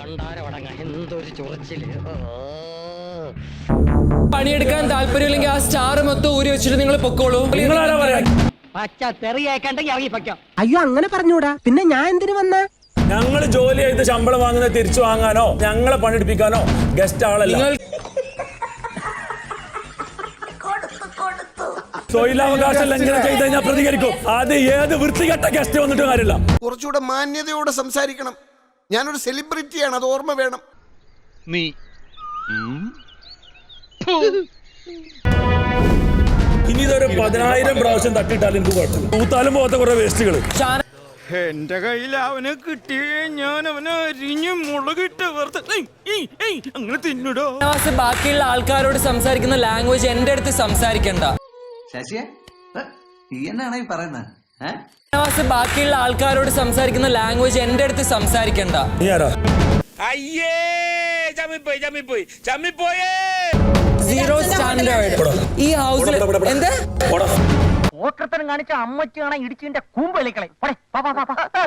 എന്തൊരു ചൊറിച്ചില്. പണിയെടുക്കാൻ താല്പര്യമില്ലെങ്കിൽ ആ സ്റ്റാർ മൊത്തം ഊരി വെച്ചിട്ട് നിങ്ങൾ പൊക്കോളൂ. പച്ച തെറിയേക്കണ്ടെങ്കിൽ ഇറങ്ങി പയ്ക്കാം. അയ്യോ അങ്ങനെ പറഞ്ഞൂടാ, പിന്നെ ഞാൻ എന്തിനു വന്ന? ഞങ്ങൾ ജോലി ചെയ്ത് ശമ്പളം വാങ്ങുന്നത് തിരിച്ചു വാങ്ങാനോ ഞങ്ങളെ പണിയെടുപ്പിക്കാനോ ഗസ്റ്റ് ആളല്ല. തൊഴിലവകാശ ലംഘനം ചെയ്ത് കഴിഞ്ഞാൽ പ്രതികരിക്കും. അത് ഏത് വൃത്തികെട്ട ഗസ്റ്റ് വന്നിട്ട് കാര്യമില്ല. കുറച്ചുകൂടെ മാന്യതയോടെ സംസാരിക്കണം. ഞാനൊരു സെലിബ്രിറ്റിയാണ്, അത് ഓർമ്മ വേണം. നീ ഇനി ഇതൊരു 10,000 പ്രാവശ്യം തട്ടിയിട്ടാലും എനിക്ക് കുഴപ്പമില്ല. പൂത്താലും പോകാത്ത കുറെ വേസ്റ്റുകൾ. എന്റെ കയ്യിൽ അവനെ കിട്ടിയേ ഞാൻ അവനെ അരിഞ്ഞ് മുളകിട്ട് അങ്ങനെ തിന്നിടോ. ബാക്കിയുള്ള ആൾക്കാരോട് സംസാരിക്കുന്ന ലാംഗ്വേജ് എന്റെ അടുത്ത് സംസാരിക്കണ്ട. ശശിയെ നീ എന്നാണ് ഈ പറയുന്നത്? ബാക്കിയുള്ള ആൾക്കാരോട് സംസാരിക്കുന്ന ലാംഗ്വേജ് എന്റെ അടുത്ത് സംസാരിക്കണ്ട. നീ ആരാ? അയ്യേ ചമ്മിപ്പോയി സീറോ സ്റ്റാൻഡേർഡ് ഈ ഹൗസിൽ. എന്താ ഓക്കർത്തനം കാണിച്ച അമ്മച്ചി കാണാൻ ഇടിച്ചിന്റെ കൂമ്പ് കളിക്കളെ.